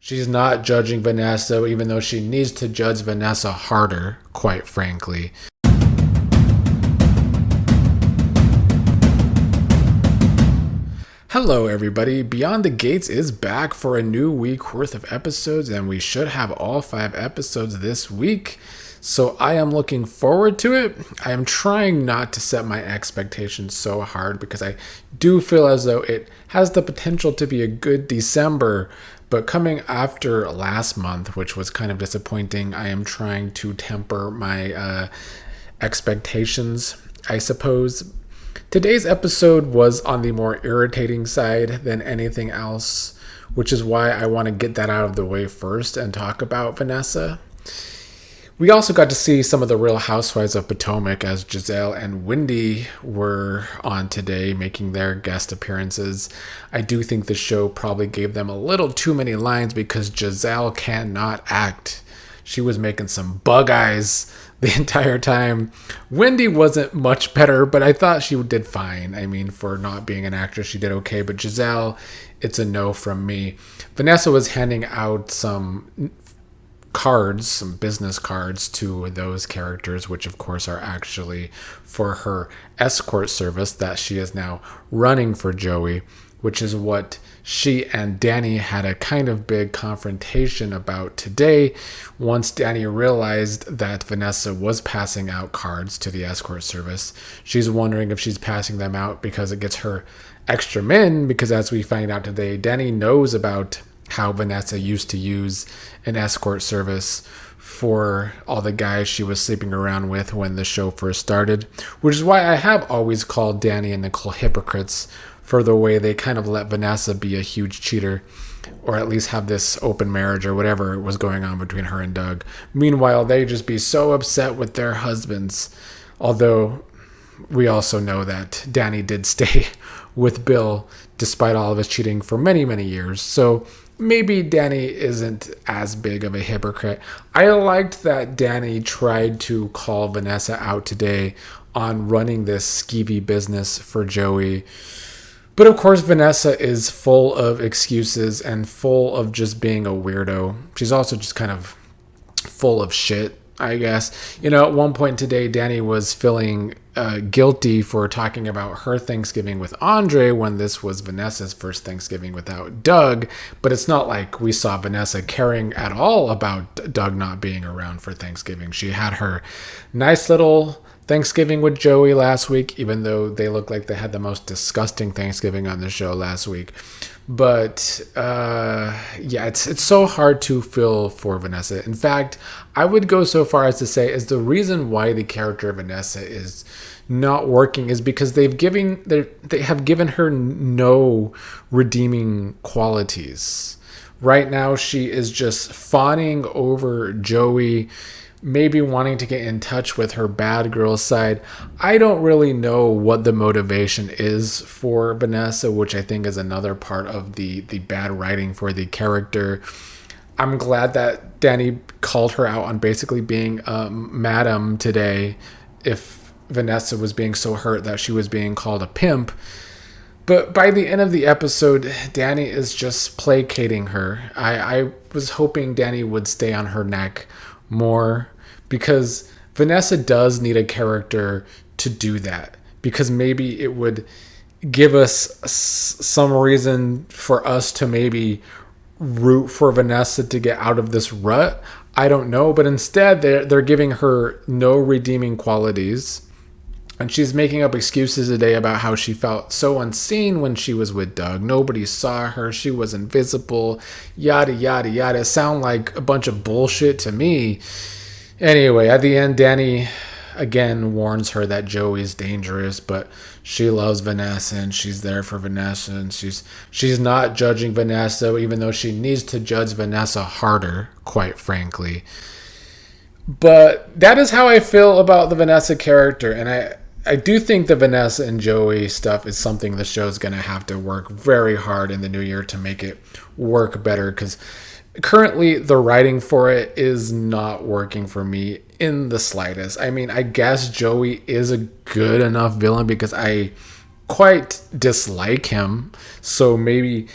She's not judging Vanessa, even though she needs to judge Vanessa harder, quite frankly. Hello, everybody. Beyond the Gates is back for a new week worth of episodes, and we should have all 5 episodes this week. So I am looking forward to it. I am trying not to set my expectations so hard because I do feel as though it has the potential to be a good December. But coming after last month, which was kind of disappointing, I am trying to temper my expectations, I suppose. Today's episode was on the more irritating side than anything else, which is why I want to get that out of the way first and talk about Vanessa. We also got to see some of the Real Housewives of Potomac as Giselle and Wendy were on today, making their guest appearances. I do think the show probably gave them a little too many lines because Giselle cannot act. She was making some bug eyes the entire time. Wendy wasn't much better, but I thought she did fine. I mean, for not being an actress, she did okay. But Giselle, it's a no from me. Vanessa was handing out some cards, some business cards to those characters, which of course are actually for her escort service that she is now running for Joey, which is what she and Dani had a kind of big confrontation about today. Once Dani realized that Vanessa was passing out cards to the escort service, she's wondering if she's passing them out because it gets her extra men, because as we find out today, Dani knows about how Vanessa used to use an escort service for all the guys she was sleeping around with when the show first started, which is why I have always called Dani and Nicole hypocrites for the way they kind of let Vanessa be a huge cheater, or at least have this open marriage or whatever was going on between her and Doug. Meanwhile, they just be so upset with their husbands, although we also know that Dani did stay with Bill despite all of his cheating for many, many years. So maybe Dani isn't as big of a hypocrite. I liked that Dani tried to call Vanessa out today on running this skeevy business for Joey. But of course, Vanessa is full of excuses and full of just being a weirdo. She's also just kind of full of shit, I guess. You know, at one point today, Dani was feeling guilty for talking about her Thanksgiving with Andre when this was Vanessa's first Thanksgiving without Doug. But it's not like we saw Vanessa caring at all about Doug not being around for Thanksgiving. She had her nice little Thanksgiving with Joey last week, even though they look like they had the most disgusting Thanksgiving on the show last week. But yeah, it's so hard to feel for Vanessa. In fact, I would go so far as to say is the reason why the character of Vanessa is not working is because they have given her no redeeming qualities. Right now, she is just fawning over Joey, maybe wanting to get in touch with her bad girl side. I don't really know what the motivation is for Vanessa, which I think is another part of the bad writing for the character. I'm glad that Dani called her out on basically being madam today, if Vanessa was being so hurt that she was being called a pimp. But by the end of the episode, Dani is just placating her. I was hoping Dani would stay on her neck more, because Vanessa does need a character to do that, because maybe it would give us some reason for us to maybe root for Vanessa to get out of this rut. I don't know, but instead they're giving her no redeeming qualities, and she's making up excuses today about how she felt so unseen when she was with Doug. Nobody saw her. She was invisible. Yada, yada, yada. Sound like a bunch of bullshit to me. Anyway, at the end, Dani again warns her that Joey's dangerous, but she loves Vanessa and she's there for Vanessa, and she's not judging Vanessa, even though she needs to judge Vanessa harder, quite frankly. But that is how I feel about the Vanessa character, and I do think the Vanessa and Joey stuff is something the show's going to have to work very hard in the new year to make it work better, because currently the writing for it is not working for me in the slightest. I mean, I guess Joey is a good enough villain because I quite dislike him, so maybe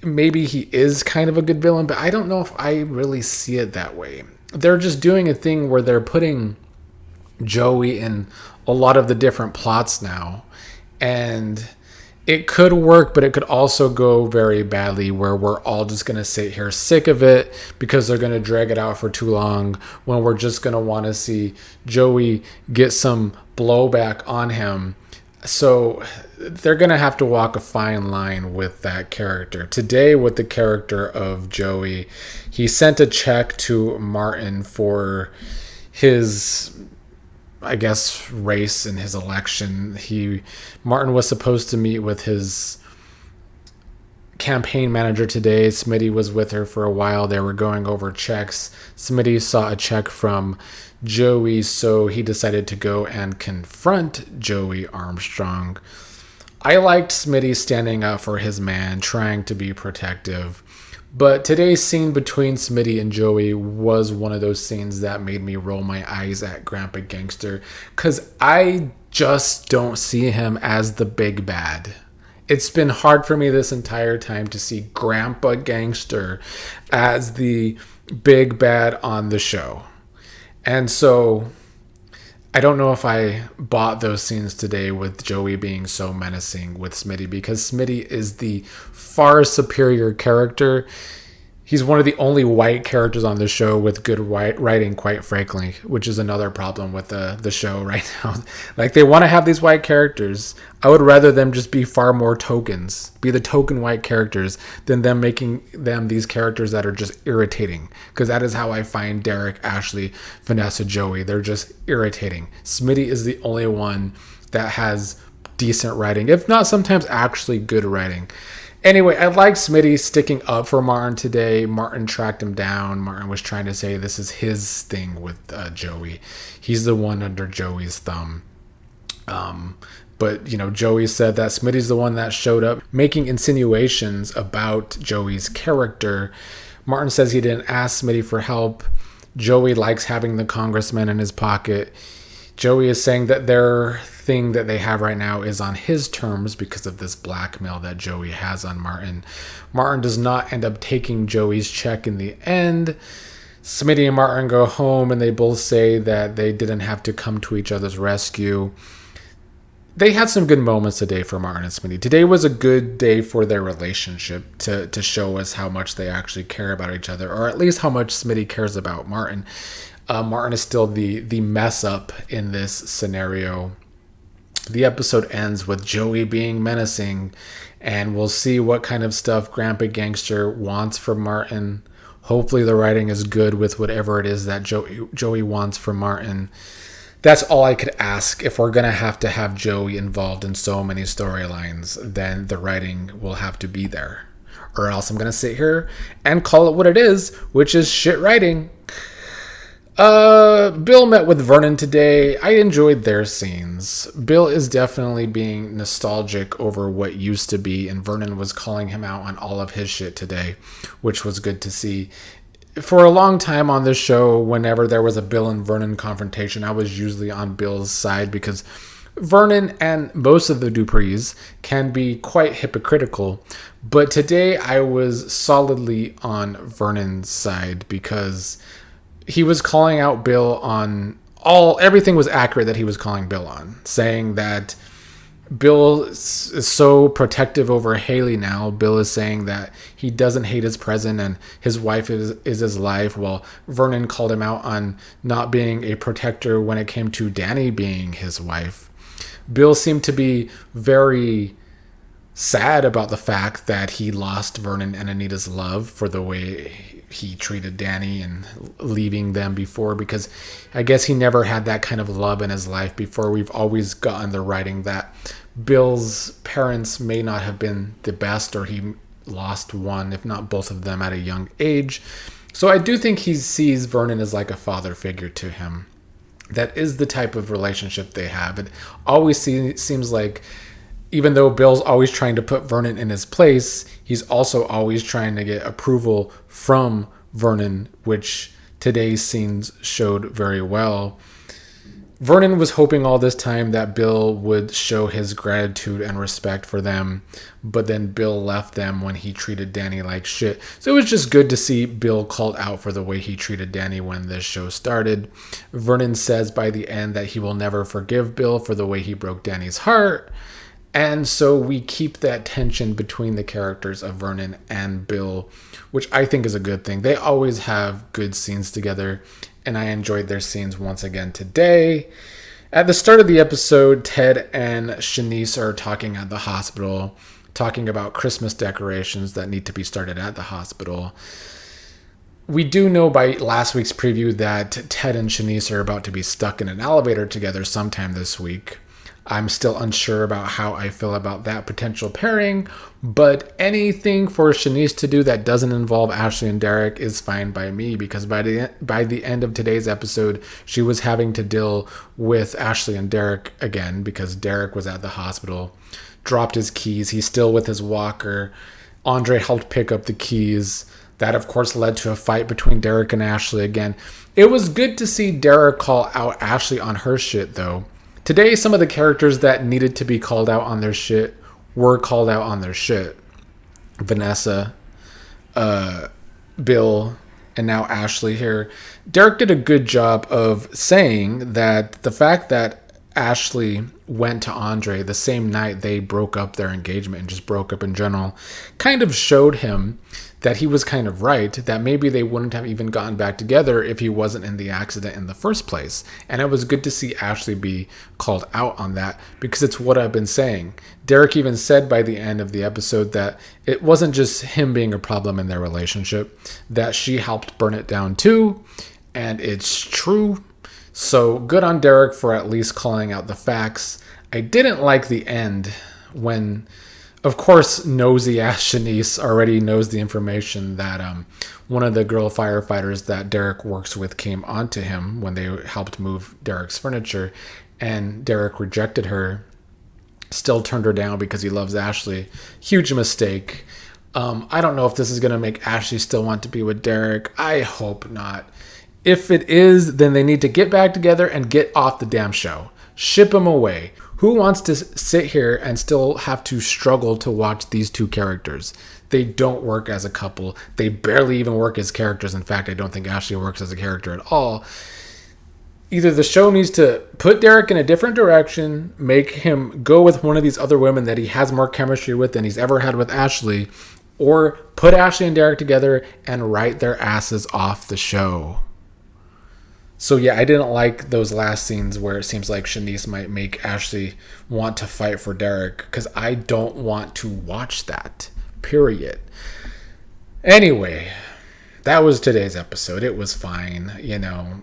maybe he is kind of a good villain, but I don't know if I really see it that way. They're just doing a thing where they're putting Joey in a lot of the different plots now. And it could work, but it could also go very badly where we're all just going to sit here sick of it because they're going to drag it out for too long, when we're just going to want to see Joey get some blowback on him. So they're going to have to walk a fine line with that character. Today, with the character of Joey, he sent a check to Martin for his, I guess, race in his election. Martin was supposed to meet with his campaign manager today. Smitty was with her for a while. They were going over checks. Smitty saw a check from Joey, so he decided to go and confront Joey Armstrong. I liked Smitty standing up for his man, trying to be protective. But today's scene between Smitty and Joey was one of those scenes that made me roll my eyes at Grandpa Gangster, because I just don't see him as the big bad. It's been hard for me this entire time to see Grandpa Gangster as the big bad on the show. And so I don't know if I bought those scenes today with Joey being so menacing with Smitty, because Smitty is the far superior character. He's one of the only white characters on the show with good writing, quite frankly, which is another problem with the show right now. Like, they want to have these white characters. I would rather them just be far more tokens, be the token white characters, than them making them these characters that are just irritating. Because that is how I find Derek, Ashley, Vanessa, Joey. They're just irritating. Smitty is the only one that has decent writing, if not sometimes actually good writing. Anyway, I like Smitty sticking up for Martin today. Martin tracked him down. Martin was trying to say this is his thing with Joey. He's the one under Joey's thumb. But, Joey said that Smitty's the one that showed up making insinuations about Joey's character. Martin says he didn't ask Smitty for help. Joey likes having the congressman in his pocket. Joey is saying that their thing that they have right now is on his terms because of this blackmail that Joey has on Martin. Martin does not end up taking Joey's check in the end. Smitty and Martin go home and they both say that they didn't have to come to each other's rescue. They had some good moments today for Martin and Smitty. Today was a good day for their relationship to show us how much they actually care about each other, or at least how much Smitty cares about Martin. Martin is still the mess up in this scenario. The episode ends with Joey being menacing, and we'll see what kind of stuff Grandpa Gangster wants from Martin. Hopefully the writing is good with whatever it is that Joey wants from Martin. That's all I could ask. If we're going to have Joey involved in so many storylines, then the writing will have to be there. Or else I'm going to sit here and call it what it is, which is shit writing. Bill met with Vernon today. I enjoyed their scenes. Bill is definitely being nostalgic over what used to be, and Vernon was calling him out on all of his shit today, which was good to see. For a long time on this show, whenever there was a Bill and Vernon confrontation, I was usually on Bill's side because Vernon and most of the Duprees can be quite hypocritical. But today I was solidly on Vernon's side because he was calling out Bill on everything was accurate that he was calling Bill on, saying that Bill is so protective over Haley now. Bill is saying that he doesn't hate his present and his wife is his life, while Vernon called him out on not being a protector when it came to Dani being his wife. Bill seemed to be very sad about the fact that he lost Vernon and Anita's love for the way he treated Dani and leaving them before, because I guess he never had that kind of love in his life before. We've always gotten the writing that Bill's parents may not have been the best, or he lost one, if not both of them, at a young age. So I do think he sees Vernon as like a father figure to him. That is the type of relationship they have. It always seems like, even though Bill's always trying to put Vernon in his place, he's also always trying to get approval from Vernon, which today's scenes showed very well. Vernon was hoping all this time that Bill would show his gratitude and respect for them, but then Bill left them when he treated Dani like shit. So it was just good to see Bill called out for the way he treated Dani when this show started. Vernon says by the end that he will never forgive Bill for the way he broke Dani's heart. And so we keep that tension between the characters of Vernon and Bill, which I think is a good thing. They always have good scenes together, and I enjoyed their scenes once again today. At the start of the episode, Ted and Shanice are talking at the hospital, talking about Christmas decorations that need to be started at the hospital. We do know by last week's preview that Ted and Shanice are about to be stuck in an elevator together sometime this week. I'm still unsure about how I feel about that potential pairing, but anything for Shanice to do that doesn't involve Ashley and Derek is fine by me, because by the end of today's episode, she was having to deal with Ashley and Derek again because Derek was at the hospital, dropped his keys. He's still with his walker. Andre helped pick up the keys. That, of course, led to a fight between Derek and Ashley again. It was good to see Derek call out Ashley on her shit, though. Today, some of the characters that needed to be called out on their shit were called out on their shit. Vanessa, Bill, and now Ashley here. Derek did a good job of saying that the fact that Ashley went to Andre the same night they broke up their engagement and just broke up in general kind of showed him that he was kind of right, that maybe they wouldn't have even gotten back together if he wasn't in the accident in the first place. And it was good to see Ashley be called out on that, because it's what I've been saying. Derek even said by the end of the episode that it wasn't just him being a problem in their relationship, that she helped burn it down too, and it's true. So good on Derek for at least calling out the facts. I didn't like the end when, of course, nosy ass Shanice already knows the information that one of the girl firefighters that Derek works with came onto him when they helped move Derek's furniture, and Derek rejected her, still turned her down because he loves Ashley. Huge mistake. I don't know if this is going to make Ashley still want to be with Derek. I hope not. If it is, then they need to get back together and get off the damn show. Ship them away. Who wants to sit here and still have to struggle to watch these two characters? They don't work as a couple. They barely even work as characters. In fact, I don't think Ashley works as a character at all. Either the show needs to put Derek in a different direction, make him go with one of these other women that he has more chemistry with than he's ever had with Ashley, or put Ashley and Derek together and write their asses off the show. So yeah, I didn't like those last scenes where it seems like Shanice might make Ashley want to fight for Derek, because I don't want to watch that, period. Anyway, that was today's episode. It was fine.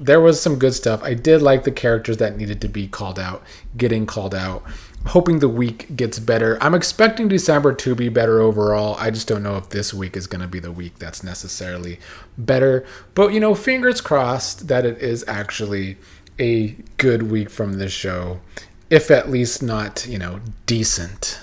There was some good stuff. I did like the characters that needed to be called out, getting called out. Hoping the week gets better. I'm expecting December to be better overall. I just don't know if this week is going to be the week that's necessarily better. But, fingers crossed that it is actually a good week from this show. If at least not, decent.